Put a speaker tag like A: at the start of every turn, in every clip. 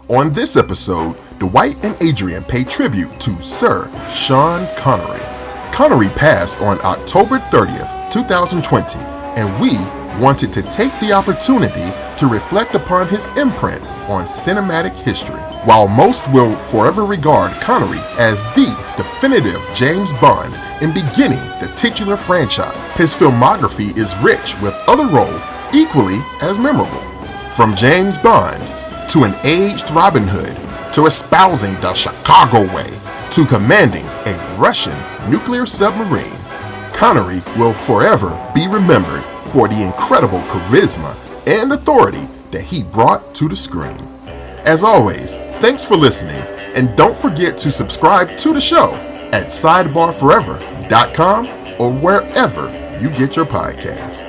A: On this episode, Dwight and Adrian pay tribute to Sir Sean Connery. Connery passed on October 30th, 2020, and we wanted to take the opportunity to reflect upon his imprint on cinematic history. While most will forever regard Connery as the definitive James Bond in beginning the titular franchise, his filmography is rich with other roles equally as memorable. From James Bond to an aged Robin Hood, to espousing the Chicago way, to commanding a Russian nuclear submarine, Connery will forever be remembered for the incredible charisma and authority that he brought to the screen. As always, thanks for listening, and don't forget to subscribe to the show at SiDEBARforever.com or wherever you get your podcast.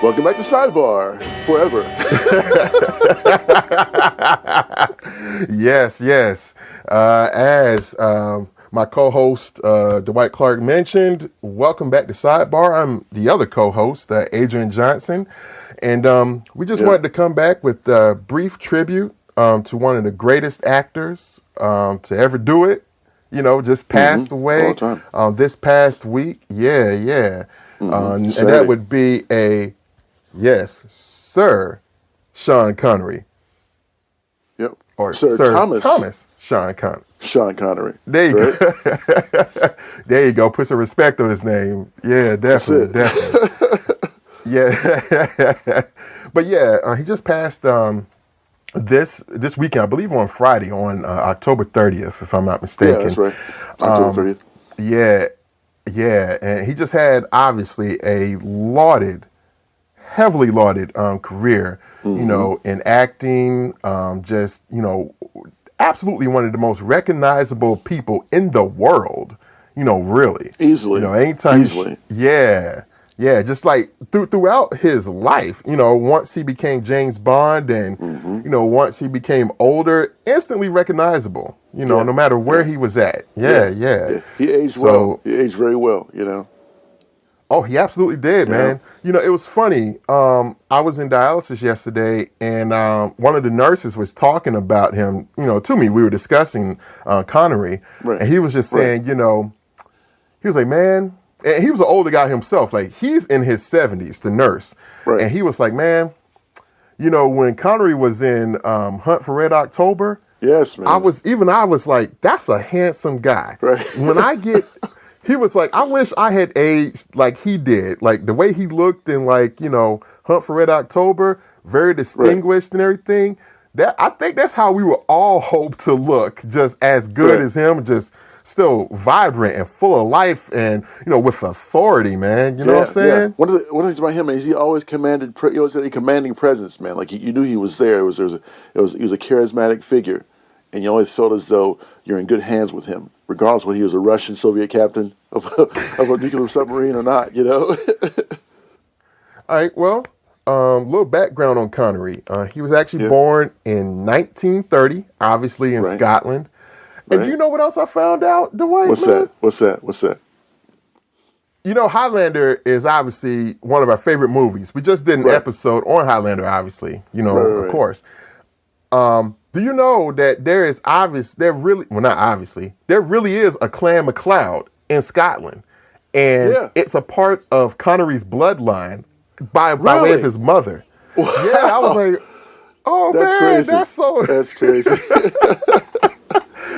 B: Welcome back to Sidebar Forever.
A: Yes. As my co-host Dwight Clark mentioned, welcome back to Sidebar. I'm the other co-host, Adrian Johnson, and we just wanted to come back with a brief tribute to one of the greatest actors to ever do it. You know, just passed away this past week. And that would be Sir Sean Connery.
B: Yep.
A: Or Sir Thomas Sean Connery.
B: Sean Connery.
A: There you go. There you go. Put some respect on his name. Yeah, definitely. Yeah. But he just passed this weekend, I believe on Friday, on October 30th, if I'm not mistaken.
B: Yeah, that's right. October 30th. Yeah. And he just had, obviously, a heavily lauded career, you know, in acting, absolutely one of the most recognizable people in the world, you know, really. Easily.
A: You know, anytime.
B: Easily.
A: Just like throughout his life, you know, once he became James Bond and, you know, once he became older, instantly recognizable, you know, no matter where he was at. Yeah.
B: He aged well. He aged very well, you know.
A: Oh, he absolutely did, man. You know, it was funny. I was in dialysis yesterday, and one of the nurses was talking about him, you know, to me. We were discussing Connery, and he was just saying, you know, he was like, man, and he was an older guy himself. Like, he's in his 70s, the nurse. Right. And he was like, man, you know, when Connery was in Hunt for Red October,
B: yes, man.
A: I was like, that's a handsome guy.
B: Right.
A: He was like, I wish I had aged like he did. Like, the way he looked in, like, you know, Hunt for Red October, very distinguished and everything. I think that's how we would all hope to look, just as good as him, just still vibrant and full of life and, you know, with authority, man. You know what I'm saying?
B: Yeah. One of the things about him is he always commanded, he always had a commanding presence, man. Like, you knew he was there. He was a charismatic figure. And you always felt as though you're in good hands with him, regardless whether he was a Russian Soviet captain of a nuclear submarine or not, you know?
A: All right, well, a little background on Connery. He was actually born in 1930, obviously in Scotland. And you know what else I found out, Dwight?
B: What's that?
A: You know, Highlander is obviously one of our favorite movies. We just did an episode on Highlander, obviously, you know, of course. Do you know that there really is a Clan MacLeod in Scotland, and it's a part of Connery's bloodline by way of his mother. Wow. Yeah, I was like, oh, that's man, crazy. That's
B: crazy.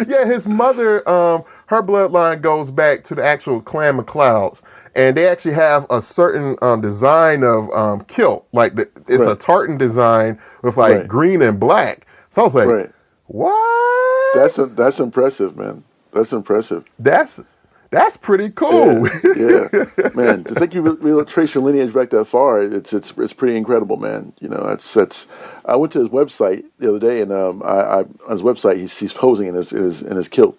A: Yeah, his mother, her bloodline goes back to the actual Clan MacLeods, and they actually have a certain design of kilt, like it's a tartan design with like green and black. So I was like, what?
B: That's impressive, man. That's impressive.
A: That's pretty cool.
B: Yeah. Man, to think you trace your lineage back that far, it's pretty incredible, man. You know, it's. I went to his website the other day, and on his website he's posing in his kilt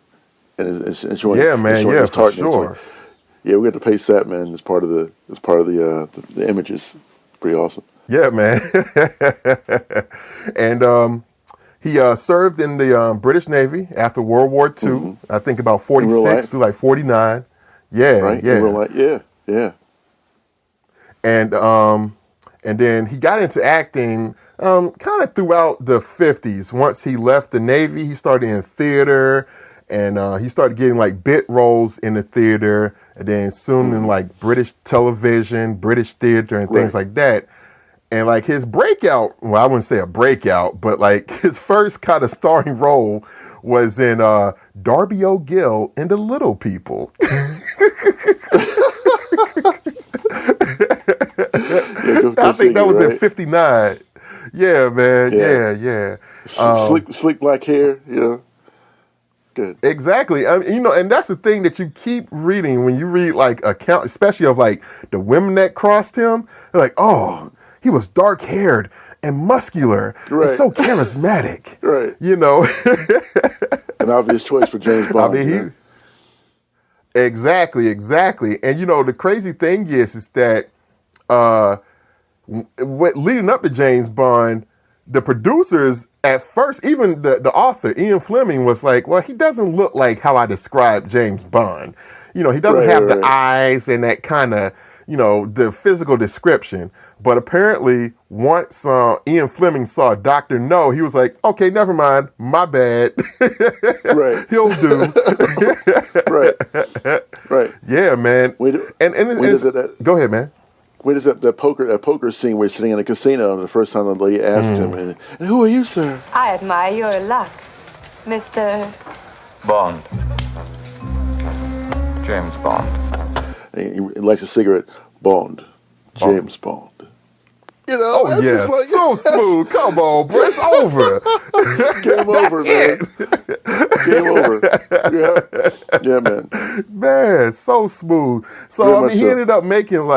B: and showing his
A: for
B: tartan.
A: sure.
B: Like, yeah, we got to paste that, man. As part of the images. Pretty awesome.
A: Yeah, man. And he served in the British Navy after World War II. I think about 46 through like 49. Yeah,
B: right?
A: yeah.
B: Yeah.
A: And then he got into acting kind of throughout the 50s. Once he left the Navy, he started in theater, and he started getting like bit roles in the theater, and then soon in like British television, British theater, and things like that. And like his breakout, well, I wouldn't say a breakout, but like his first kind of starring role was in Darby O'Gill in The Little People. I think that was in '59. Yeah, man. Yeah.
B: Sleek black hair. Yeah. Good.
A: Exactly. I mean, and that's the thing that you keep reading when you read like account, especially of like the women that crossed him. They're like, oh, he was dark haired and muscular and so charismatic.
B: Right.
A: An
B: obvious choice for James Bond.
A: I mean, Exactly. And the crazy thing is that leading up to James Bond, the producers at first, even the author Ian Fleming was like, well, he doesn't look like how I described James Bond. He doesn't have the eyes and that kind of the physical description. But apparently, once Ian Fleming saw Dr. No, he was like, okay, never mind, my bad.
B: Right.
A: He'll do.
B: Right.
A: Yeah, man. Go ahead, man.
B: When is that poker scene where he's sitting in a casino and the first time the lady asked him, and who are you, sir?
C: I admire your luck, Mr.
D: Bond. James Bond.
B: And he lights a cigarette. Bond. James Bond.
A: Oh yeah, like, so smooth. Come on, bro, it's over.
B: Game over, man. Game over. Yeah, man.
A: Man, so smooth. So he ended up making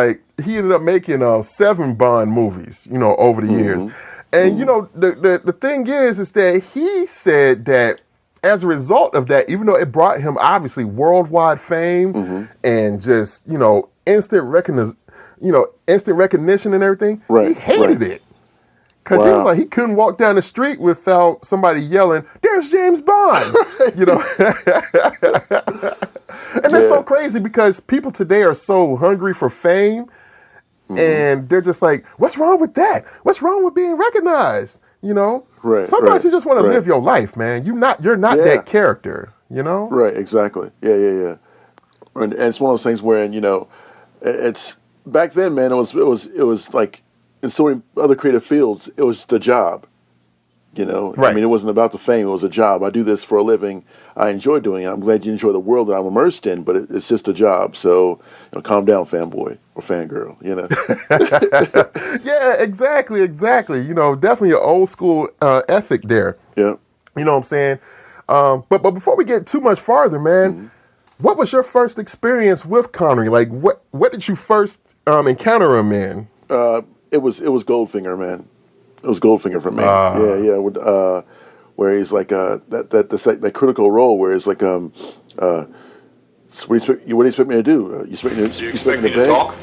A: 7 Bond movies, over the years. And the thing is that he said that as a result of that, even though it brought him obviously worldwide fame and just instant recognition and everything, he hated it. Because he was like, he couldn't walk down the street without somebody yelling, "There's James Bond!" And that's so crazy because people today are so hungry for fame, and they're just like, what's wrong with that? What's wrong with being recognized? Sometimes you just want to live your life, man. You're not that character,
B: Right, exactly. Yeah. And it's one of those things where, it's back then, man. It was like in so many other creative fields, it was the job. I mean, it wasn't about the fame; it was a job. I do this for a living. I enjoy doing it. I'm glad you enjoy the world that I'm immersed in, but it's just a job. So, calm down, fanboy or fangirl.
A: Yeah, exactly. Definitely an old school ethic there.
B: Yeah,
A: you know what I'm saying. But before we get too much farther, man. What was your first experience with Connery? Like, what did you first encounter him in?
B: It was Goldfinger, man. It was Goldfinger for me. Where he's like that critical role where it's like so what do you expect me to do? You expect me to
E: talk?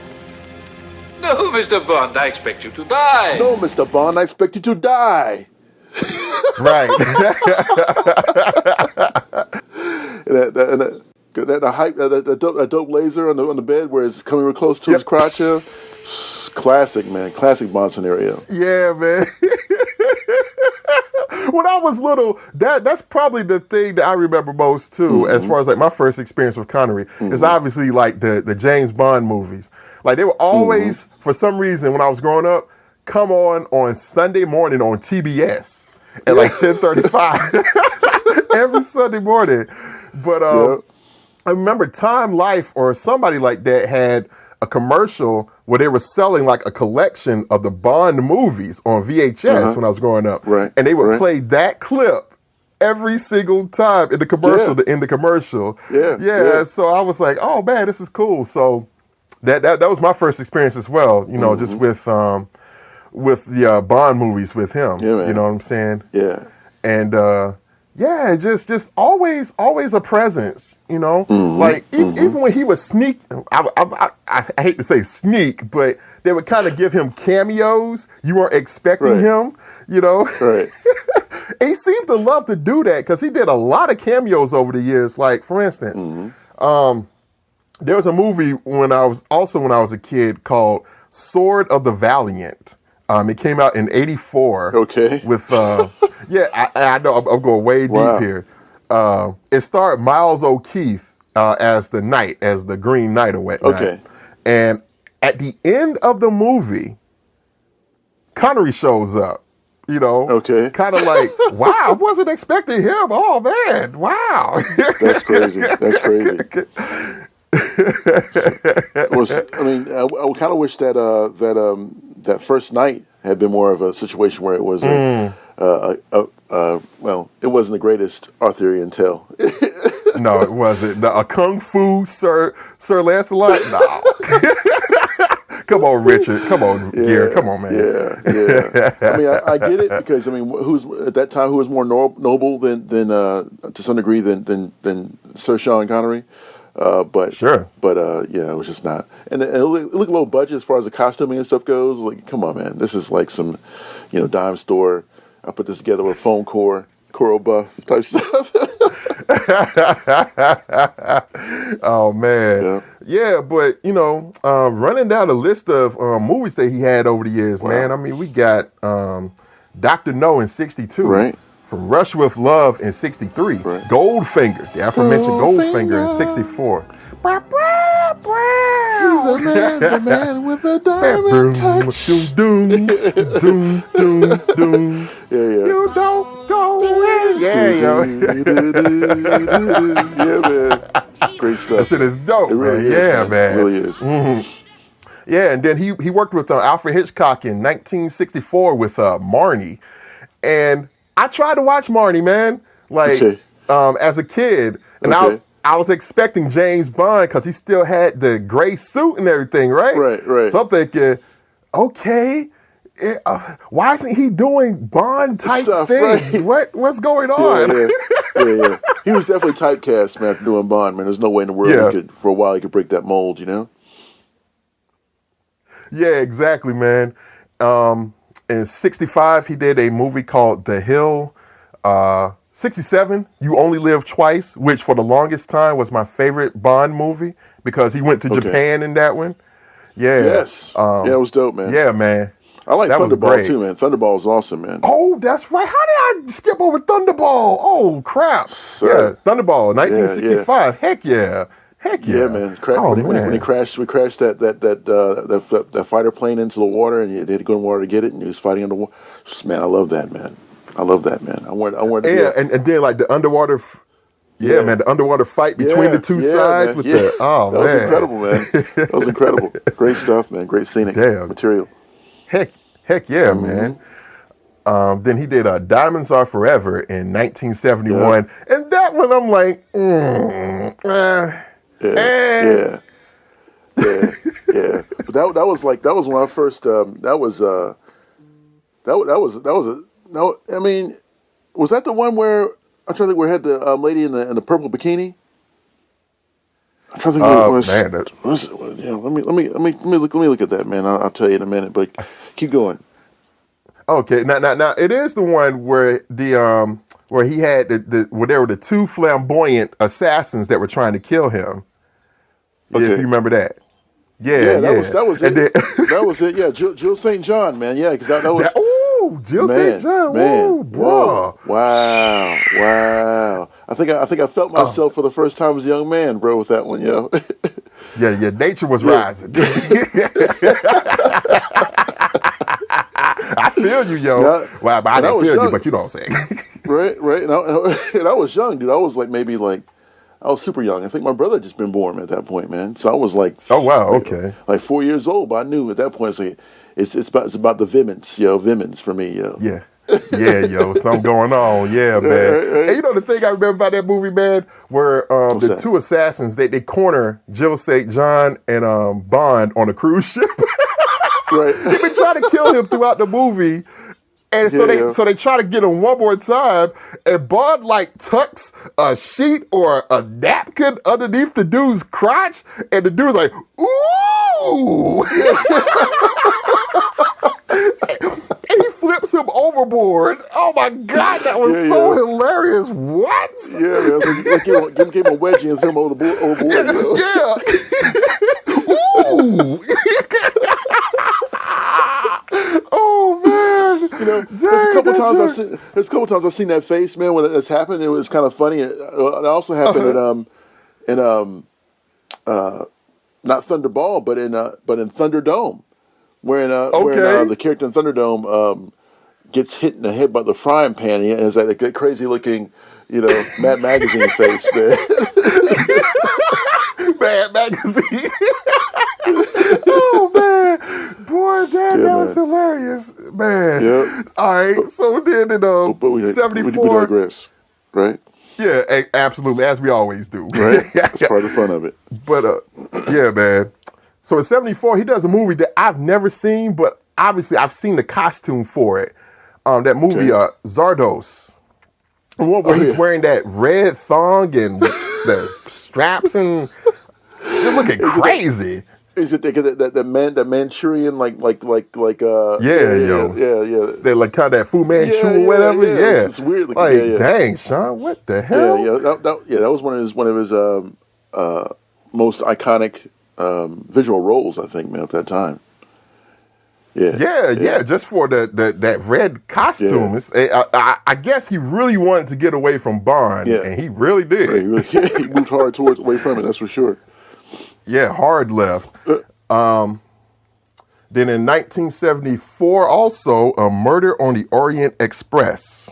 E: No, Mr. Bond, I expect you to die.
B: No, Mr. Bond, I expect you to die.
A: Right.
B: That dope laser on the bed where it's coming real close to his crotch. Classic, man. Classic Bond scenario.
A: Yeah, man. When I was little, that's probably the thing that I remember most too, as far as like my first experience with Connery, is obviously like the James Bond movies. Like they were always, for some reason, when I was growing up, come on Sunday morning on TBS at like 10:35 every Sunday morning. But I remember Time Life or somebody like that had a commercial where they were selling like a collection of the Bond movies on VHS when I was growing up.
B: Right.
A: And they would play that clip every single time in the commercial to end the commercial. Yeah. So I was like, oh man, this is cool. So that was my first experience as well, just with the Bond movies with him.
B: Yeah, man.
A: You know what I'm saying?
B: Yeah.
A: And just always a presence, like even when he would sneak, I hate to say sneak, but they would kind of give him cameos. You weren't expecting him,
B: Right.
A: He seemed to love to do that because he did a lot of cameos over the years. Like for instance, there was a movie when I was a kid called Sword of the Valiant. It came out in '84.
B: Okay.
A: With I know I'm going way deep here. It starred Miles O'Keefe as the Knight, as the Green Knight or whatnot.
B: Okay.
A: And at the end of the movie, Connery shows up. You know,
B: okay,
A: kind of like, wow, I wasn't expecting him. Oh man, wow,
B: that's crazy. That's crazy. I kind of wish that that first night had been more of a situation where it was well, it wasn't the greatest Arthurian tale.
A: No, it wasn't. No, a kung fu Sir Lancelot. No. Come on, Richard. Come on, Gary. Come on, man.
B: Yeah. I mean, I get it because who's at that time who was more noble than to some degree than Sir Sean Connery. But sure. But it was just not. And it looked low budget as far as the costuming and stuff goes. Like, come on, man. This is like some, dime store. I put this together with foam core, coral buff type stuff.
A: Oh man, yeah. But running down a list of movies that he had over the years, man. I mean, we got Dr. No in '62,
B: right?
A: From Rush with Love in '63, right. Goldfinger, the aforementioned Goldfinger in '64.
B: He's the man with the diamond touch. Yeah.
A: You don't go in.
B: Yeah, man. Great stuff.
A: That shit is dope,
B: it really
A: man.
B: Is, man. It really is.
A: Mm-hmm. Yeah, and then he worked with Alfred Hitchcock in 1964 with Marnie. And I tried to watch Marnie, man, as a kid. And I was expecting James Bond because he still had the gray suit and everything, right?
B: Right.
A: So I'm thinking, okay, why isn't he doing Bond-type things? Right? What's going on?
B: Yeah. He was definitely typecast, man, after doing Bond, man. There's no way in the world for a while he could break that mold,
A: Yeah, exactly, man. In '65, he did a movie called The Hill. '67, You Only Live Twice, which for the longest time was my favorite Bond movie because he went to Japan in that one. Yeah.
B: Yes. It was dope, man.
A: Yeah, man.
B: I like Thunderball too, man. Thunderball is awesome, man.
A: Oh, that's right. How did I skip over Thunderball? Oh, crap.
B: Sir.
A: Yeah, Thunderball, 1965. Heck yeah.
B: Yeah, man. When he crashed that fighter plane into the water, and they had to go in the water to get it, and he was fighting underwater. Man, I love that, man. I wanted to
A: and then like the underwater, man, the underwater fight between the two sides
B: man.
A: with that
B: was incredible, man. That was incredible. Great stuff, man. Great scenic material.
A: Heck yeah, man. Then he did Diamonds Are Forever in 1971, and that one I'm like,
B: Yeah. But that was when I first. No, I mean, was that the one where I'm trying to think where had the lady in the purple bikini? I'm trying to think what it was. Man, let me look at that, man. I'll tell you in a minute, but keep going.
A: Okay, now it is the one where where he had where there were the two flamboyant assassins that were trying to kill him. Okay. If you remember that. Yeah, that
B: was it. That was it. Yeah, Jill St. John, man. Yeah, because that was.
A: Jill St. John, man, bro.
B: Wow. I think I felt myself for the first time as a young man, bro, with that one, yo.
A: Yeah, nature was rising. I feel you, yo. But I didn't feel you, but you know what I'm saying.
B: Right. And I was young, dude. I was I was super young. I think my brother had just been born at that point, man. So I was like,
A: oh wow, okay,
B: like 4 years old. But I knew at that point, it's about the Vimins for me, yo.
A: Yeah, yo, something going on, yeah, man. Right. And you know the thing I remember about that movie, man, where the two assassins they corner Jill St. John and Bond on a cruise ship.
B: Right,
A: they've been trying to kill him throughout the movie. And so they try to get him one more time, and Bond tucks a sheet or a napkin underneath the dude's crotch, and the dude's like, ooh! And he flips him overboard. Oh my God, that was so hilarious. What?
B: Yeah, like give him a wedgie and throw him overboard.
A: Yeah. Ooh!
B: there's a couple times I've seen that face, man. When it's happened, it was kind of funny. It also happened in not Thunderball, but in Thunderdome, where the character in Thunderdome gets hit in the head by the frying pan, and has that crazy looking, Mad Magazine face, man.
A: Mad Magazine. Oh man, boy, that was hilarious, man.
B: Yep.
A: All right, so then in
B: we
A: 74,
B: digress, right?
A: Yeah, absolutely, as we always do,
B: right? That's part of the fun of it.
A: But yeah, man. So in 74, he does a movie that I've never seen, but obviously I've seen the costume for it. That movie, Zardos, the one where he's wearing that red thong and the straps and just looking crazy.
B: Is it that Manchurian like
A: yeah. They're like kind of that Fu Manchu or whatever. Yeah. It's weird. Like, dang, Sean, what the hell?
B: That was one of his most iconic visual roles, I think, man, at that time. Yeah. Just for
A: that red costume. Yeah. I guess he really wanted to get away from Bond, and he really did.
B: Right, he moved hard away from it. That's for sure.
A: Yeah, hard left. Then in 1974, also a Murder on the Orient Express.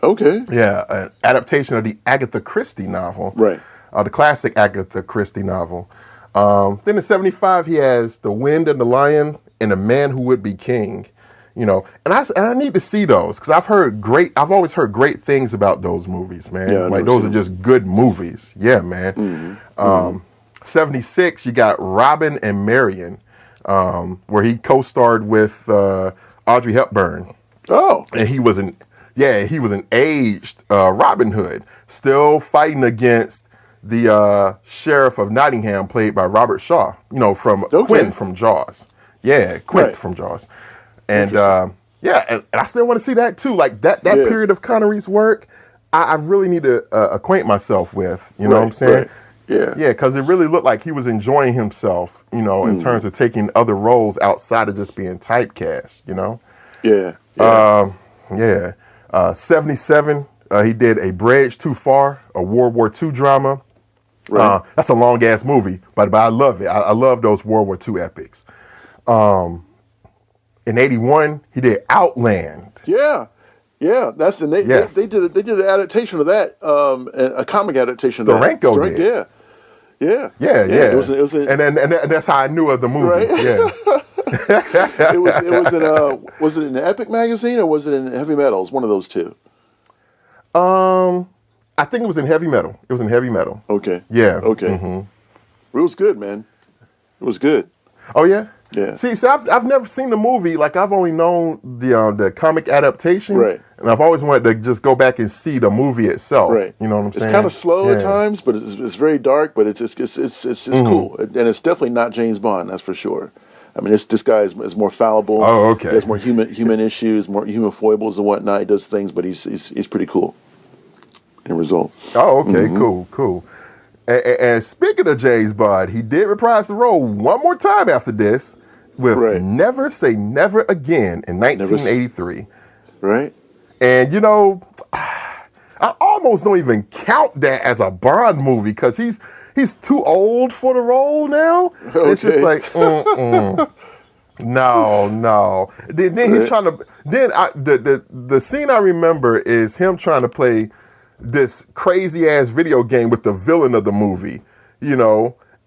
B: Okay.
A: Yeah, an adaptation of the Agatha Christie novel.
B: Right.
A: The classic Agatha Christie novel. Then in 75, he has The Wind and the Lion and A Man Who Would Be King. And I need to see those because I've always heard great things about those movies, man.
B: Yeah,
A: those are just good movies. Yeah, man. 76, you got Robin and Marion, where he co-starred with Audrey Hepburn.
B: Oh,
A: and he was an aged Robin Hood, still fighting against the sheriff of Nottingham, played by Robert Shaw. From Quinn from Jaws. Yeah, Quinn from Jaws, and and I still want to see that too. Like that period of Connery's work, I really need to acquaint myself with. You know what I'm saying?
B: Right. Yeah,
A: because it really looked like he was enjoying himself, in terms of taking other roles outside of just being typecast,
B: Yeah.
A: 77, he did A Bridge Too Far, a World War II drama.
B: Right.
A: That's a long-ass movie, but I love it. I love those World War II epics. In 81, he did Outland.
B: Yeah. They did an adaptation of that, a comic adaptation of that.
A: Starenko did.
B: Yeah.
A: It
B: was
A: and that's how I knew of the movie.
B: Right?
A: Yeah.
B: Was it in the Epic magazine or was it in Heavy Metal? It was one of those two.
A: I think it was in Heavy Metal. It was in Heavy Metal.
B: Okay.
A: Yeah.
B: Okay.
A: Mm-hmm.
B: It was good, man. It was good.
A: Oh yeah.
B: Yeah.
A: See, I've never seen the movie. Like I've only known the comic adaptation.
B: Right.
A: And I've always wanted to just go back and see the movie itself.
B: Right.
A: You know what I'm saying?
B: It's kind of slow at times, but it's very dark. But it's cool, and it's definitely not James Bond. That's for sure. I mean, this guy is more fallible.
A: Oh, okay.
B: He has more human issues, more human foibles and whatnot. He does things, but he's pretty cool. In result.
A: Oh, okay, cool. And speaking of James Bond, he did reprise the role one more time after this with Never Say Never Again in 1983.
B: Right.
A: And I almost don't even count that as a Bond movie because he's too old for the role now. Okay. It's just like, no. Then he's trying to. Then the scene I remember is him trying to play this crazy ass video game with the villain of the movie, and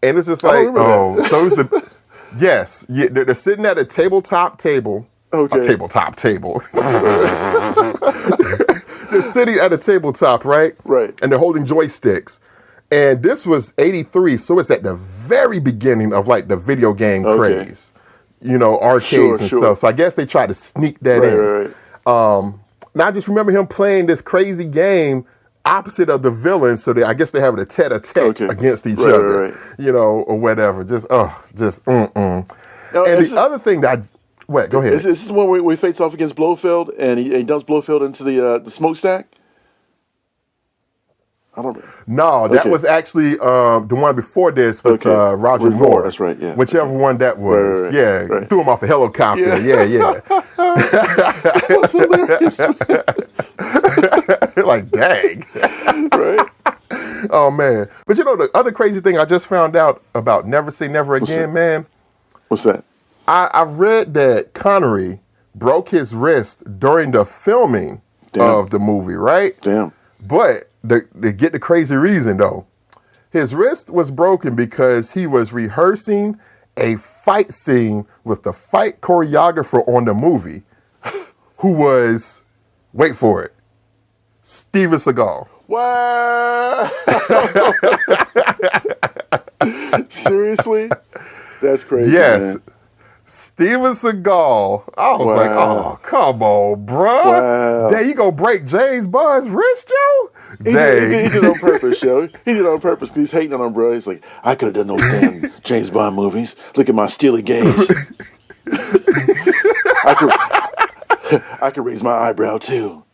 A: it's just like, so it's the yes, they're sitting at a tabletop table.
B: Okay.
A: A tabletop table. They're sitting at a tabletop, right?
B: Right.
A: And they're holding joysticks. And this was 83, so it's at the very beginning of like the video game craze. Arcades and stuff. So I guess they tried to sneak that in.
B: Right.
A: Now I just remember him playing this crazy game opposite of the villain, so I guess they're having a tete-a-tete against each other. Right. Or whatever. Now, and the other thing that go ahead.
B: Is this the one where we face off against Blofeld and he dumps Blofeld into the smokestack? I don't know.
A: No, that was actually the one before this with Roger Moore.
B: That's right, yeah.
A: Whichever one that was.
B: Right.
A: Threw him off a helicopter. Yeah.
B: It was hilarious, man.
A: Like, dang.
B: Right?
A: Oh, man. But you know, the other crazy thing I just found out about Never Say Never Again, man.
B: What's that?
A: I read that Connery broke his wrist during the filming of the movie, right?
B: Damn.
A: But to get the crazy reason, though, his wrist was broken because he was rehearsing a fight scene with the fight choreographer on the movie, who was, wait for it, Steven Seagal.
B: Wow. Seriously? That's crazy.
A: Yes.
B: Man.
A: Steven Seagal. I was like, oh, come on, bruh.
B: Wow.
A: Dang, you gonna break James Bond's wrist, Joe?
B: He did it on purpose, yo. He did it on purpose because he's hating on him, bro. He's like, I could have done those damn James Bond movies. Look at my steely gaze. I could raise my eyebrow, too.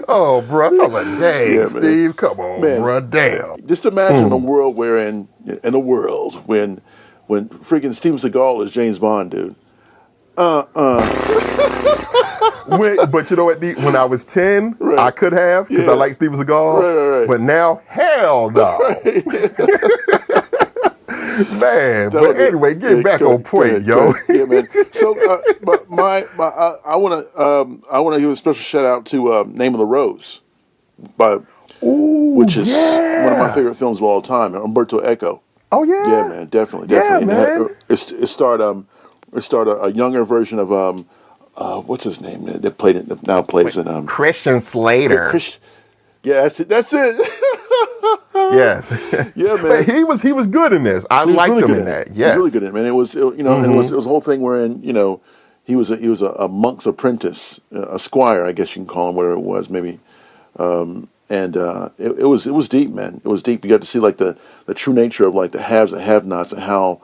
A: Oh, bro, I was like, dang,
B: Yeah,
A: Steve, come on,
B: Man.
A: bro, damn.
B: Just imagine a world when freaking Steven Seagal is James Bond, dude.
A: But you know what, D? When I was 10,
B: Right.
A: I could have, because I like Steven Seagal.
B: Right.
A: But now, hell no. Man, but anyway, get back on point, yo.
B: Yeah, man. So, but I want to give a special shout out to Name of the Rose, which is one of my favorite films of all time. Umberto Eco.
A: Oh yeah.
B: Yeah, man, definitely.
A: Yeah, man.
B: It starred a younger version of what's his name? That played it now plays in
A: Christian Slater.
B: Yeah, that's it.
A: Yes.
B: Yeah, man.
A: But he was good in this. I liked him in that. Yes.
B: He was really good in it, man. It was and it was a whole thing wherein, he was a monk's apprentice, a squire, I guess you can call him, whatever it was, maybe. It was deep, man. It was deep. You got to see like the true nature of like the haves and have-nots, and how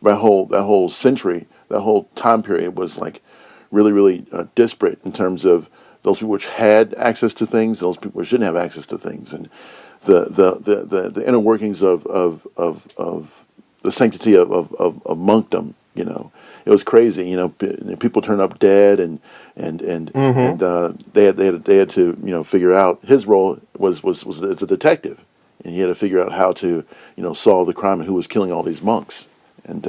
B: that whole century, that whole time period was like really, really disparate in terms of those people which had access to things, those people which didn't have access to things, and the inner workings of the sanctity of monkdom. It was crazy. People turn up dead, and they had to figure out his role was as a detective, and he had to figure out how to solve the crime and who was killing all these monks. And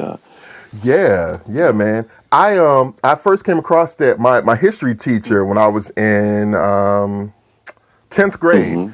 A: yeah, man. I first came across that my history teacher when I was in 10th grade.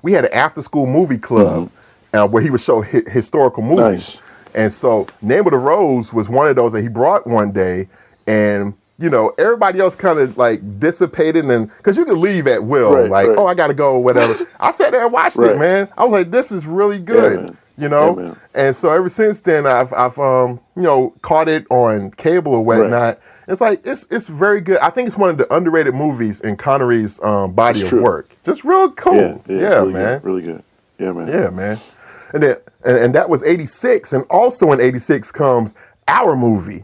A: We had an after-school movie club where he would show historical movies.
B: Nice.
A: And so Name of the Rose was one of those that he brought one day, and everybody else kind of like dissipated, and because you could leave at will,
B: right.
A: oh, I gotta go or whatever. I sat there and watched it, man. I was like, this is really good.
B: Yeah,
A: And so ever since then, I've caught it on cable or whatnot.
B: Right.
A: It's like it's very good. I think it's one of the underrated movies in Connery's body of work. Just real cool. Yeah,
B: really
A: man.
B: Good, really good. Yeah, man.
A: Yeah, man. And then and that was 86, and also in 86 comes our movie.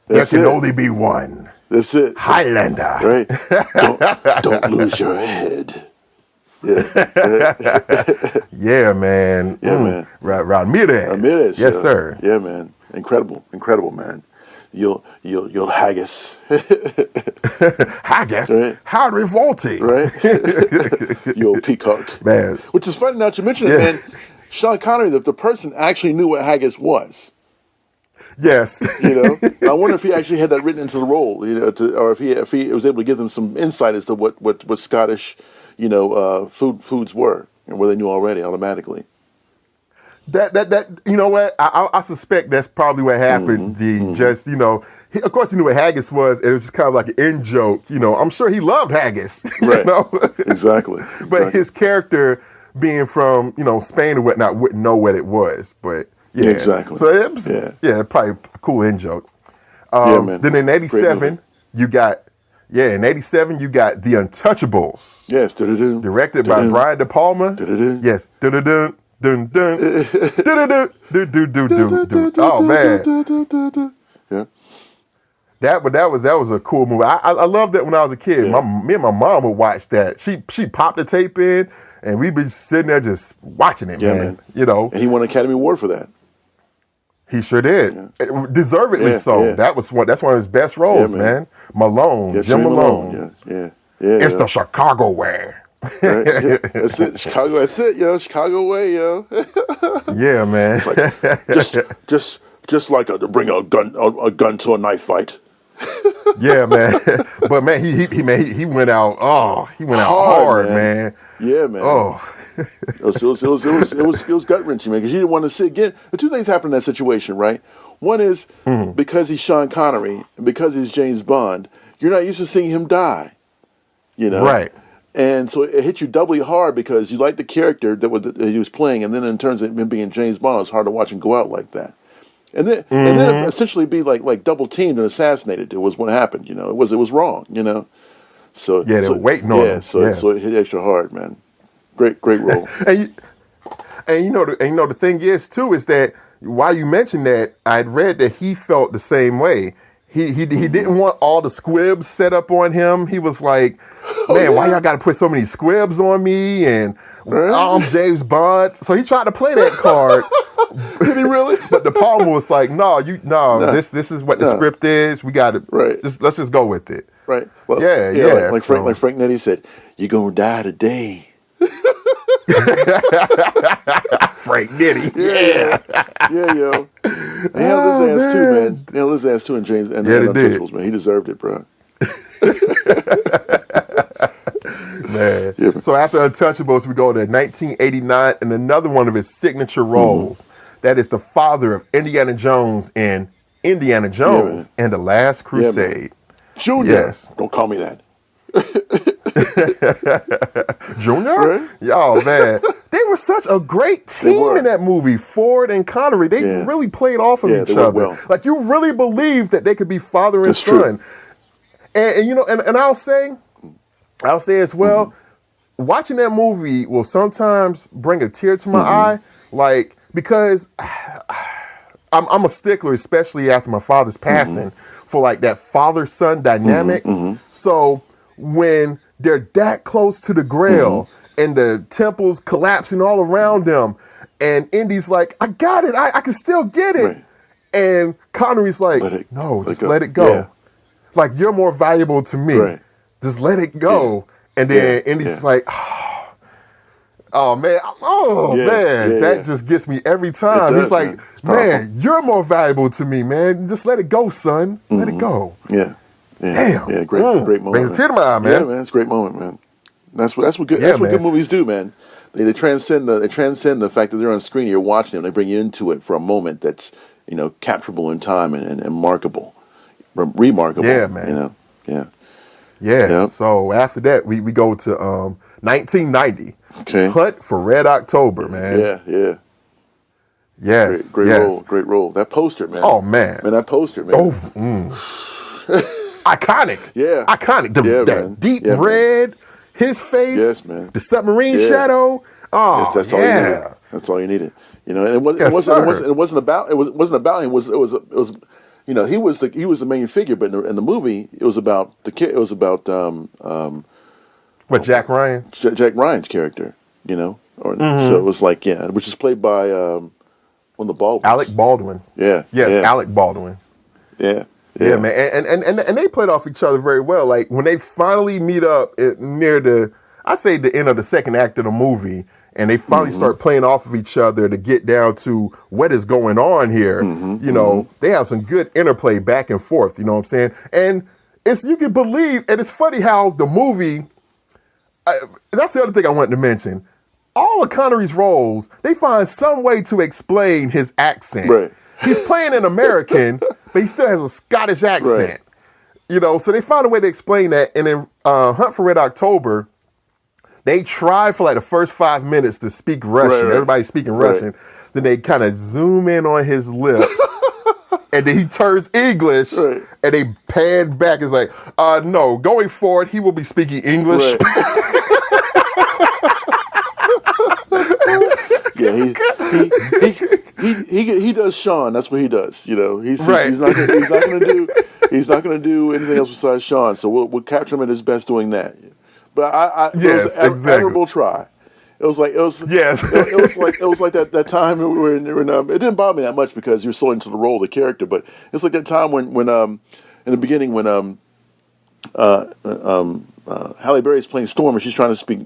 B: That's
A: There can
B: it.
A: only be one.
B: That's it.
A: Highlander.
B: Right. Don't lose your head. Yeah.
A: Yeah, man.
B: Yeah, man.
A: Ramirez.
B: Ramirez.
A: Yes, sir.
B: Yeah, man. Incredible, man. You'll haggis.
A: Haggis?
B: Right.
A: How revolting.
B: Right? You'll peacock.
A: Man.
B: Which is funny now that you mention it, man. Sean Connery, the person actually knew what haggis was.
A: Yes.
B: I wonder if he actually had that written into the role, or if he was able to give them some insight as to what Scottish, foods were, and what they knew already automatically.
A: That you know what? I suspect that's probably what happened. Just of course he knew what haggis was. It was just kind of like an in joke. I'm sure he loved haggis.
B: Right. Exactly.
A: But his character, being from Spain and whatnot, wouldn't know what it was. But yeah,
B: exactly.
A: So it was, probably a cool in joke.
B: Man.
A: Then in '87 you got The Untouchables.
B: Yes.
A: Directed by Brian De Palma. Yes. Dun dun dun dun dun dun. Oh man.
B: Yeah.
A: That was a cool movie. I loved that when I was a kid.
B: Yeah.
A: Me and my mom would watch that. She popped the tape in, and we'd be sitting there just watching it, man.
B: And he won an Academy Award for that.
A: He sure did. Deservedly so.
B: Yeah.
A: That's one of his best roles, man. Malone, Jim Malone.
B: Yeah.
A: It's the Chicago way.
B: Right? Yeah. That's it. Chicago. That's it, yo. Chicago way, yo.
A: Yeah, man.
B: It's like, just like to bring a gun to a knife fight.
A: Yeah, man. But man, he went out. Oh, he went out hard, man.
B: Yeah, man.
A: Oh,
B: it was gut wrenching, man, because you didn't want to see again. The two things happen in that situation, right? One is because he's Sean Connery and because he's James Bond, you're not used to seeing him die. You know,
A: right?
B: And so it hit you doubly hard because you like the character that he was playing, and then in terms of him being James Bond, it's hard to watch him go out like that. And then essentially be like double teamed and assassinated. It was what happened. You know, it was wrong. You know, so
A: yeah, they were waiting on him.
B: So it hit extra hard, man. Great role.
A: and you know the thing is too is that while you mentioned that, I'd read that he felt the same way. He didn't want all the squibs set up on him. He was like, man, why y'all got to put so many squibs on me? And I'm James Bond. So he tried to play that card.
B: Did he really?
A: But De Palma was like, no. This is what the script is. We got to let's just go with it.
B: Right. Well,
A: yeah.
B: Like Frank Nettie said, you're gonna die today.
A: Frank Nitty.
B: Yeah, yo. He held his ass too, man. He held his ass too in James and Untouchables, man. He deserved it, bro.
A: Man. Yeah. So after Untouchables, we go to 1989 and another one of his signature roles. That is the father of Indiana Jones in Indiana Jones and the Last Crusade.
B: Junior.
A: Yes.
B: Don't call me that.
A: Junior?
B: Right?
A: Yo, man. They were such a great team in that movie. Ford and Connery. They really played off of each other.
B: Well.
A: Like, you really believed that they could be father and son. And you know, and I'll say as well, watching that movie will sometimes bring a tear to my eye. Like, because I'm a stickler, especially after my father's passing, for like that father-son dynamic. So when they're that close to the grail and the temple's collapsing all around them, and Indy's like, I got it, I can still get it. Right. And Connery's like, let it go. Yeah. Like, you're more valuable to me. Right. Just let it go. Yeah. And then Indy's like, man, that just gets me every time. He's like, man, you're more valuable to me, man. Just let it go, son. Let it go.
B: Yeah.
A: Damn.
B: Yeah, great moment.
A: Brings a tear to my eye, man.
B: Yeah, man, it's a great moment, man. That's what good movies do, man. They transcend the fact that they're on screen. You're watching them. They bring you into it for a moment that's capturable in time and remarkable. Yeah, man. Yeah. Yep. So after that, we go to 1990. Okay. Hunt for Red October, man. Yeah.
A: Yes.
B: Great role. That poster, man.
A: Oh man.
B: That poster, man.
A: Iconic.
B: Yeah.
A: Iconic. That deep red, his face.
B: Yes, man.
A: The submarine shadow. Oh,
B: yes, that's all you needed. That's all you needed. And it wasn't about him. It was he was the main figure, but in the movie it was about
A: Jack Ryan?
B: Jack Ryan's character, So it was like, which is played by one of the Baldwins.
A: Alec Baldwin.
B: Yeah.
A: Yes, Alec Baldwin.
B: Yeah.
A: Yeah, man. And they played off each other very well. Like, when they finally meet up near the end of the second act of the movie, and they finally start playing off of each other to get down to what is going on here, they have some good interplay back and forth, you know what I'm saying? And you can believe, and it's funny how the movie, that's the other thing I wanted to mention. All of Connery's roles, they find some way to explain his accent. Right. He's playing an American, but he still has a Scottish accent. Right. So they found a way to explain that. And in Hunt for Red October, they tried for like the first 5 minutes to speak Russian. Right. Everybody's speaking Russian. Then they kind of zoom in on his lips. And then he turns English, and they pan back. It's like, no, going forward, he will be speaking English. Right.
B: Yeah, he does Sean. That's what he does. He's not gonna do anything else besides Sean. So we'll capture him at his best doing that. But it was an admirable try. It was like it was.
A: Yes.
B: It was like that time when it didn't bother me that much because you're so into the role of the character. But it's like that time when in the beginning when Halle Berry's playing Storm and she's trying to speak,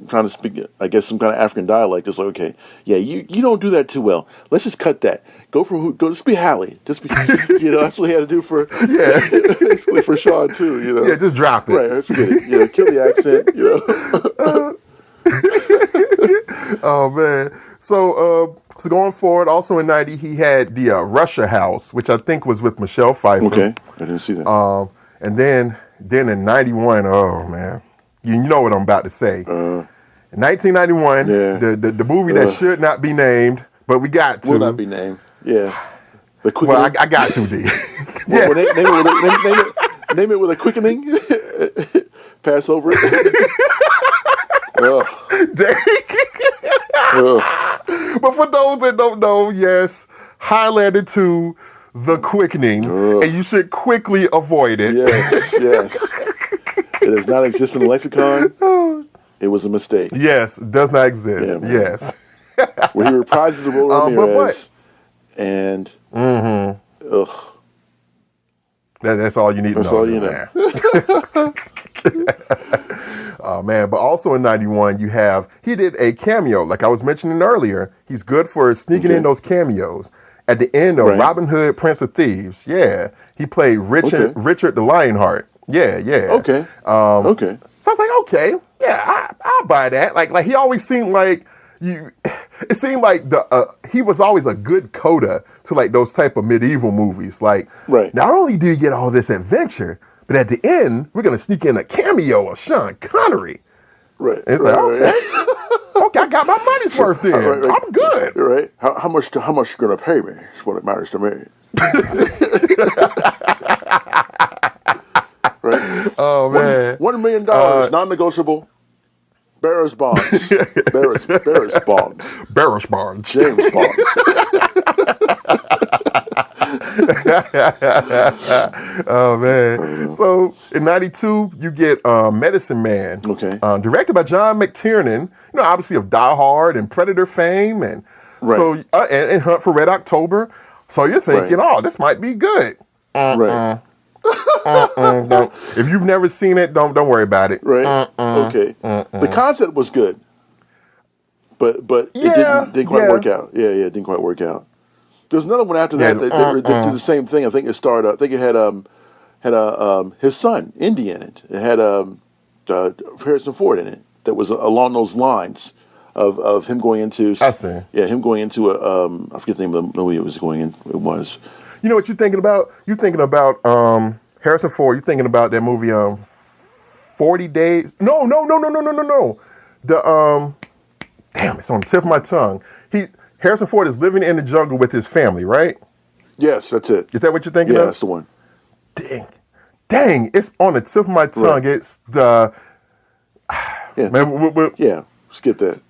B: I guess, some kind of African dialect. It's like, okay, yeah, you don't do that too well. Let's just cut that. Just be Halle. Just be, that's what he had to do for, basically for Sean too,
A: Yeah, just drop it.
B: Right, forget it. Kill the accent,
A: Oh man. So going forward, also in '90, he had the Russia House, which I think was with Michelle Pfeiffer.
B: Okay, I didn't see that.
A: And then in '91, oh man, you know what I'm about to say. In 1991, the movie that should not be named, but we got to.
B: Will not be named. Yeah. The quickening.
A: Well, I got to, D.
B: Well, name it with a quickening. Pass over it.
A: But for those that don't know, yes, Highlander 2, The Quickening, and you should quickly avoid it.
B: Yes. It does not exist in the lexicon. It was a mistake.
A: Yes, it does not exist.
B: Yeah,
A: yes.
B: Where he reprises the role of Ramirez. And,
A: That's all you need to know.
B: That's all you know.
A: Oh, man. But also in 91, he did a cameo. Like I was mentioning earlier, he's good for sneaking in those cameos. At the end of Robin Hood, Prince of Thieves, he played Richard the Lionheart. Yeah.
B: Okay. Okay.
A: So I was like, okay, yeah, I'll buy that. Like he always seemed like it seemed like he was always a good coda to like those type of medieval movies. Like, not only do you get all this adventure, but at the end, we're going to sneak in a cameo of Sean Connery.
B: Right.
A: And it's like, okay, I got my money's worth there. I'm good.
B: Right. How much you going to pay me is what it matters to me. Right.
A: Oh, man.
B: $1 million, non-negotiable. Bearers bonds. Bearers bonds.
A: Bearish bonds.
B: James Bonds.
A: Oh man. So in '92 you get Medicine Man.
B: Okay.
A: Directed by John McTiernan. Obviously of Die Hard and Predator fame, and so and Hunt for Red October. So you're thinking, oh, this might be good.
B: Right.
A: If you've never seen it, don't worry about it.
B: Right. Okay. The concept was good, but it didn't quite work out. Yeah, it didn't quite work out. There's another one after that that did the same thing. I think it started. I think it had his son Indy in it. It had Harrison Ford in it. That was along those lines of him going into.
A: I see.
B: Yeah, him going into I forget the name of the movie it was going in. It was.
A: You know what you're thinking about? You're thinking about Harrison Ford. You're thinking about that movie 40 Days. No. The damn, it's on the tip of my tongue. Harrison Ford is living in the jungle with his family, right?
B: Yes, that's it.
A: Is that what you're thinking of?
B: Yeah, that's the one.
A: Dang, it's on the tip of my tongue. Right. It's the
B: yeah. Skip that.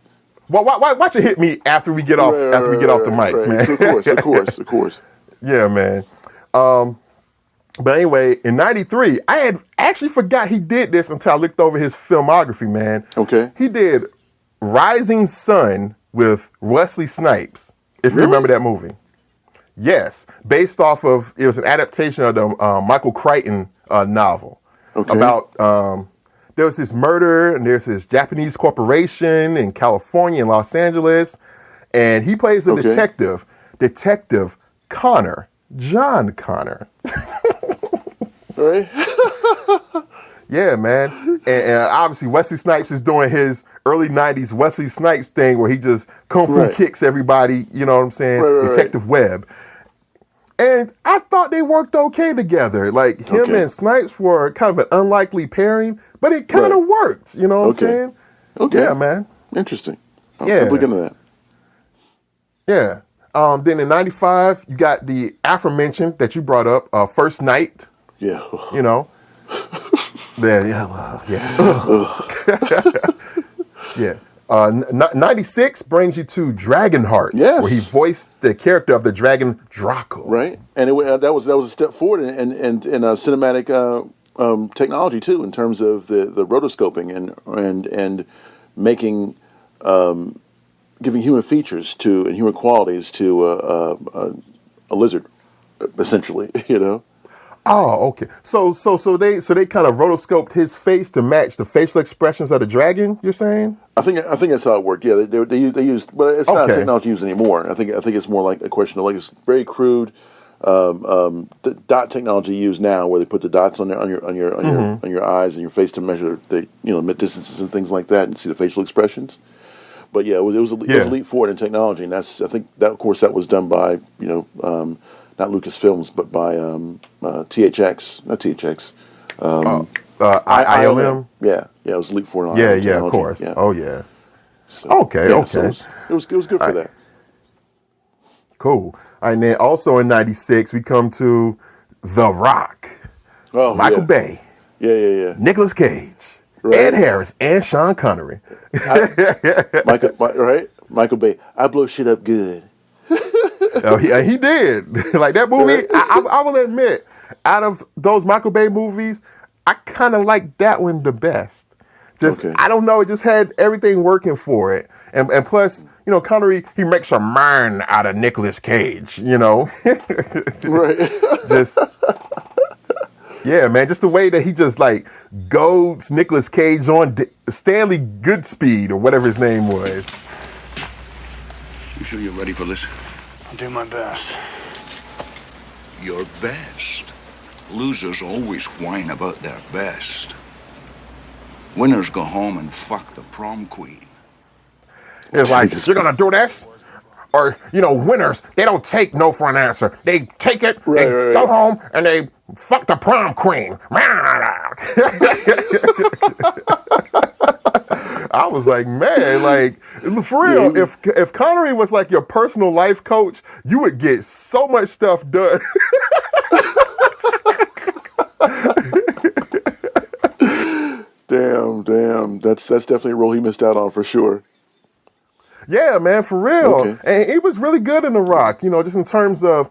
A: Watch it hit me after we get off the mics, man.
B: Of course.
A: Yeah, man. But anyway, in '93, I had actually forgot he did this until I looked over his filmography, man.
B: Okay.
A: He did Rising Sun with Wesley Snipes, if you remember that movie. Yes. Based off of, it was an adaptation of the Michael Crichton novel.
B: Okay. About,
A: there was this murder, and there's this Japanese corporation in California, in Los Angeles, and he plays a Detective Connor, John Connor.
B: Right?
A: Yeah, man. And obviously Wesley Snipes is doing his early 90s Wesley Snipes thing where he just kung fu kicks everybody, you know what I'm saying? Detective Webb. And I thought they worked okay together. Like him and Snipes were kind of an unlikely pairing, but it kind of worked, you know what I'm saying?
B: Okay.
A: Yeah, man.
B: Interesting. I'll look into that.
A: Yeah. Then in '95, you got the aforementioned that you brought up, First Night.
B: Yeah.
A: You know. Yeah. Yeah. 96 brings you to Dragonheart.
B: Yes.
A: Where he voiced the character of the dragon Draco.
B: Right. And that was a step forward in cinematic technology too, in terms of the rotoscoping and making giving human features to and human qualities to a lizard, essentially.
A: Oh, okay. So they kind of rotoscoped his face to match the facial expressions of the dragon. You're saying?
B: I think that's how it worked. Yeah, they used, but it's not technology used anymore. I think it's more like a question of like it's very crude. The dot technology used now, where they put the dots on your eyes and your face to measure the mid distances and things like that, and see the facial expressions. But yeah, it was a leap forward in technology, and I think that, of course, that was done by not Lucasfilms, but by THX, not THX.
A: ILM.
B: Yeah, it was a leap forward.
A: Yeah, of course. Yeah. Oh yeah.
B: So,
A: okay.
B: So it was good for that.
A: Cool. And then also in '96 we come to The Rock.
B: Oh,
A: Michael Bay.
B: Yeah.
A: Nicolas Cage.
B: Right.
A: Ed Harris and Sean Connery.
B: Michael Bay. I blow shit up good.
A: He did. Like that movie, I will admit, out of those Michael Bay movies, I kind of like that one the best. I don't know, it just had everything working for it. And plus, Connery, he makes a man out of Nicolas Cage,
B: Right.
A: Yeah, man, just the way that he just like goads Nicolas Cage on Stanley Goodspeed or whatever his name was.
D: You sure you're ready for this?
F: I'll do my best.
D: Your best? Losers always whine about their best. Winners go home and fuck the prom queen.
A: It's like, you're gonna do this? Or, winners, they don't take no for an answer. They take it, go home, and they fuck the prom queen. I was like, man, like, for real, if Connery was like your personal life coach, you would get so much stuff done.
B: Damn. That's definitely a role he missed out on for sure.
A: Yeah, man, for real.
B: Okay.
A: And he was really good in The Rock, just in terms of,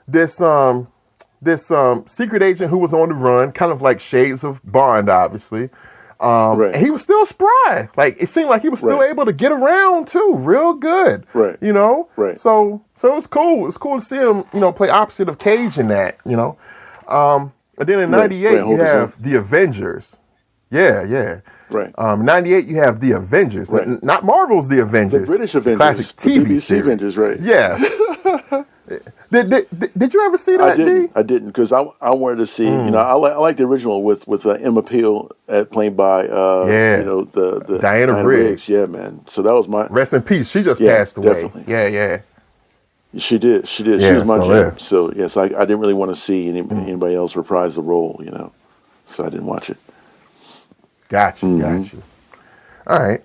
A: this secret agent who was on the run, kind of like shades of Bond, obviously. And he was still spry. Like, it seemed like he was still able to get around too, real good.
B: Right. Right.
A: So it was cool. It was cool to see him, play opposite of Cage in that, And then in '98 you have The Avengers. Yeah.
B: Right.
A: 98 you have The Avengers.
B: Right.
A: Not Marvel's The Avengers.
B: The British Avengers.
A: Classic TV
B: BBC
A: series.
B: Avengers, right.
A: Yes. Did you ever see that,
B: I didn't, because I wanted to see, I like the original with Emma Peel played by, the
A: Diana Riggs.
B: Yeah, man. So that was my...
A: Rest in peace. She just passed away.
B: Definitely.
A: Yeah.
B: She did. She was my jam.
A: Yeah.
B: So, yes, I didn't really want to see anybody else reprise the role, So I didn't watch it.
A: Got you. All right.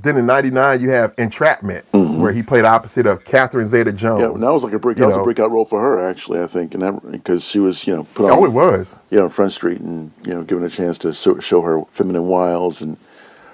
A: Then in '99 you have Entrapment, where he played opposite of Catherine Zeta-Jones.
B: Yeah, that was like a breakout role for her, actually, I think, and that because she was put on.
A: Oh, it was.
B: On Front Street and given a chance to show her feminine wiles and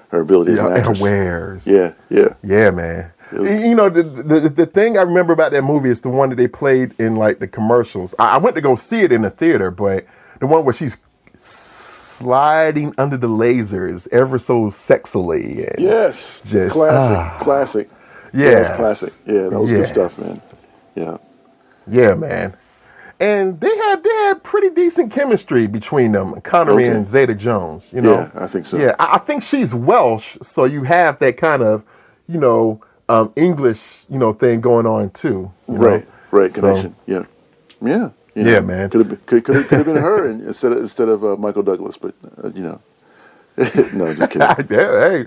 B: her abilities as an actress.
A: And her wares.
B: Yeah,
A: man. The thing I remember about that movie is the one that they played in like the commercials. I went to go see it in the theater, but the one where she's sliding under the lasers ever so sexily. And
B: yes.
A: Just
B: classic.
A: Yeah,
B: that was classic. Yeah, that was good stuff, man. Yeah.
A: Yeah, man. And they had pretty decent chemistry between them, Connery and Zeta-Jones,
B: Yeah, I think so.
A: Yeah, I think she's Welsh, so you have that kind of, English, thing going on too.
B: Right, connection. So, yeah,
A: man.
B: Could have been her instead of Michael Douglas, but no, just kidding.
A: Hey.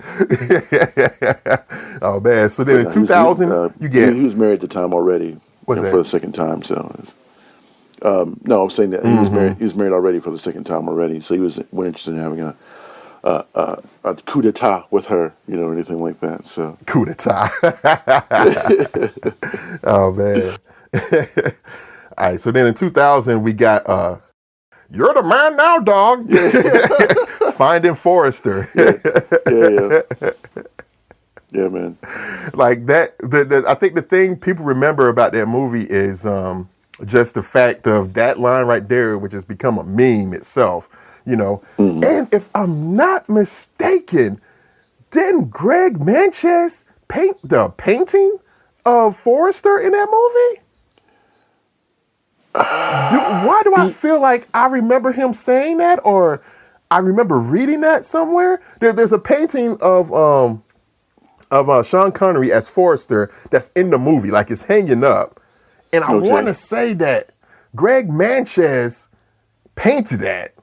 A: Oh man. So then in 2000, you get
B: he was married at the time already. For the second time. So, no, I'm saying that he was married. He was married already for the second time already. So he wasn't interested in having a coup d'état with her, or anything like that. So
A: coup d'état. Oh man. All right, so then in 2000, we got You're the Man Now, Dog. Finding Forrester.
B: Yeah, man.
A: Like that, I think the thing people remember about that movie is just the fact of that line right there, which has become a meme itself, And if I'm not mistaken, didn't Greg Manchess painting of Forrester in that movie? Why do I feel like I remember him saying that, or I remember reading that somewhere? There's a painting of Sean Connery as Forrester that's in the movie, like it's hanging up, and I want to say that Greg Manches painted that.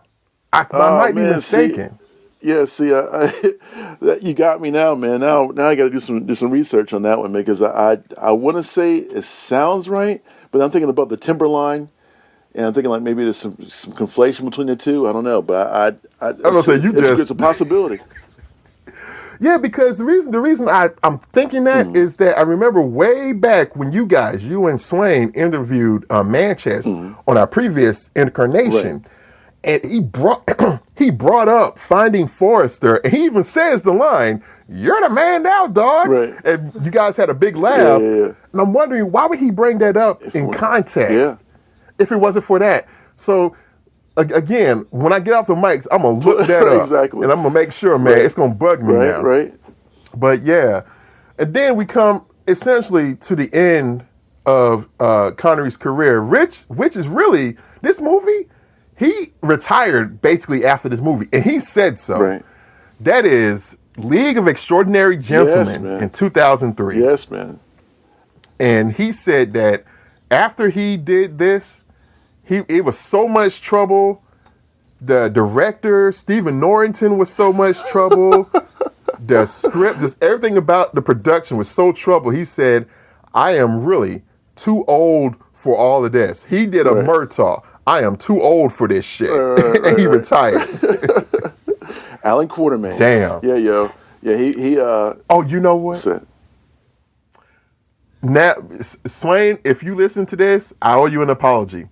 A: I might be mistaken.
B: You got me now, man. Now I got to do some research on that one, because I want to say it sounds right, but I'm thinking about the Timberline, and I'm thinking like maybe there's some conflation between the two. I don't know, but it's a possibility.
A: Yeah, because the reason I'm thinking that is that I remember way back when you and Swain interviewed Manchester on our previous incarnation. Right. And he brought up Finding Forrester, and he even says the line, "You're the man now, dog." Right. And you guys had a big laugh. Yeah. And I'm wondering, why would he bring that up in context if it wasn't for that? So, again, when I get off the mics, I'm going to look that up. Exactly. And I'm going to make sure, man, it's going to bug me now.
B: Right.
A: But, yeah. And then we come essentially to the end of Connery's career, which is really, this movie, he retired basically after this movie, and he said so. Right. That is League of Extraordinary Gentlemen in 2003.
B: Yes, man.
A: And he said that after he did this, it was so much trouble. The director, Stephen Norrington, was so much trouble. The script, just everything about the production was so trouble. He said, I am really too old for all of this. He did a Murtaugh. I am too old for this shit. And he retired.
B: Alan Quartermain.
A: Damn.
B: Yeah, yo. Yeah, he
A: oh, you know what? Now, Swain, if you listen to this, I owe you an apology.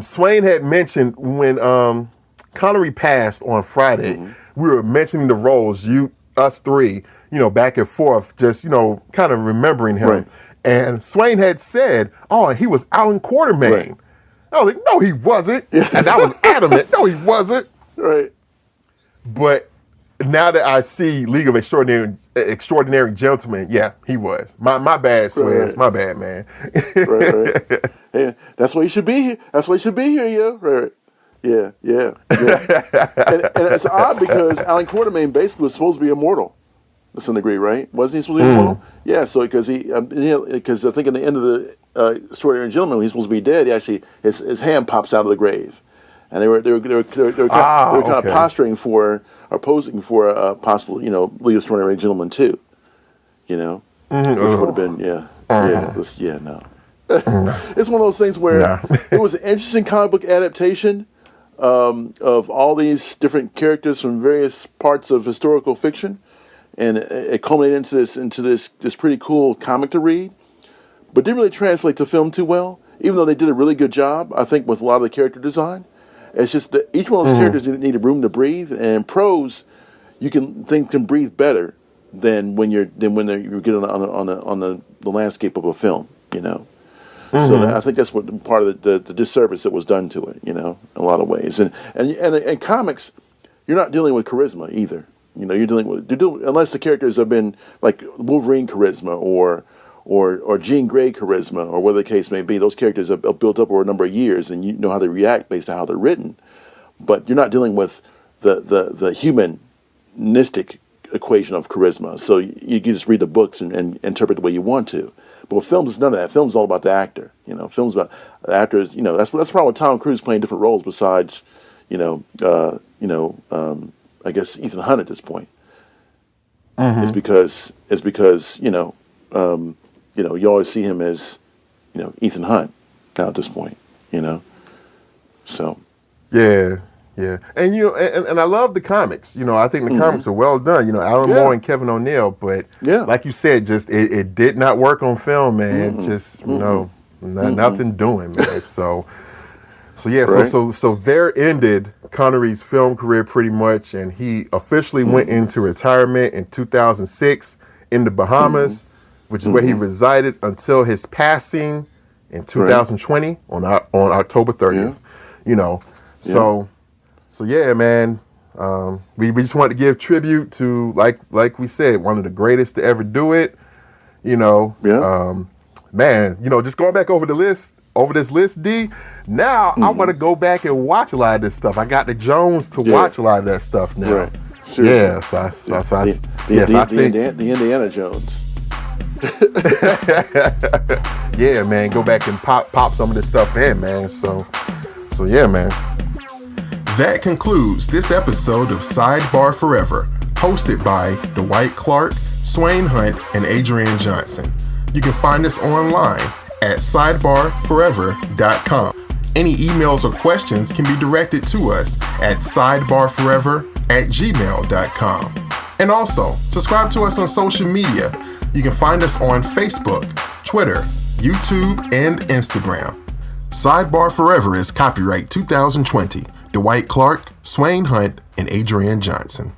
A: Swain had mentioned when Connery passed on Friday, we were mentioning the roles, us three, back and forth, just, kind of remembering him. Right. And Swain had said, oh, he was Alan Quartermain. Right. I was like, no, he wasn't. Yeah. And I was adamant, no, he wasn't.
B: Right.
A: But now that I see League of Extraordinary Gentlemen, yeah, he was. My bad, Swaz. Right. My bad, man.
B: Right. Hey, that's why you should be here. That's why you should be here, yo. Right. Yeah. And it's odd because Alan Quartermain basically was supposed to be immortal to some degree, right? Wasn't he supposed to be immortal? Yeah, so because because I think in the end of the Extraordinary Gentleman, when he's supposed to be dead, his hand pops out of the grave. And they were kind of posturing for or posing for a possible, League of Extraordinary Gentlemen 2, which would have been, no. It's one of those things where it was an interesting comic book adaptation of all these different characters from various parts of historical fiction, and it culminated into this pretty cool comic to read, but didn't really translate to film too well, even though they did a really good job, I think, with a lot of the character design. It's just that each one of those characters needed room to breathe, and prose can breathe better than when you're getting on the landscape of a film, So I think that's what part of the disservice that was done to it, in a lot of ways. And comics, you're not dealing with charisma either. You're dealing unless the characters have been like Wolverine charisma or Jean Grey charisma, or whatever the case may be. Those characters are built up over a number of years, and you know how they react based on how they're written. But you're not dealing with the humanistic equation of charisma. So you just read the books and interpret the way you want to. But with films, it's none of that. Films is all about the actor. Films about the actors. That's the problem with Tom Cruise playing different roles besides, I guess Ethan Hunt at this point. It's because you always see him as, Ethan Hunt now at this point, So. Yeah. And, and I love the comics. I think the comics are well done. Alan Moore and Kevin O'Neill. But like you said, just it did not work on film, man. Just, nothing doing, man. So there ended Connery's film career pretty much. And he officially went into retirement in 2006 in the Bahamas, which is where he resided until his passing in 2020 on October 30th. So yeah, man. We just wanted to give tribute to, like we said, one of the greatest to ever do it.
A: You know,
B: Yeah.
A: man, you know, just going back over this list, D. Now I want to go back and watch a lot of this stuff. I got the Jones to watch a lot of that stuff now.
B: Right. Seriously.
A: Yeah, I think
B: the Indiana Jones.
A: yeah, man, go back and pop some of this stuff in, man. So yeah, man.
G: That concludes this episode of Sidebar Forever, hosted by Dwight Clark, Swain Hunt, and Adrian Johnson. You can find us online at sidebarforever.com. Any emails or questions can be directed to us at sidebarforever@gmail.com. And also, subscribe to us on social media. You can find us on Facebook, Twitter, YouTube, and Instagram. Sidebar Forever is copyright 2020. Dwight Clark, Swain Hunt, and Adrian Johnson.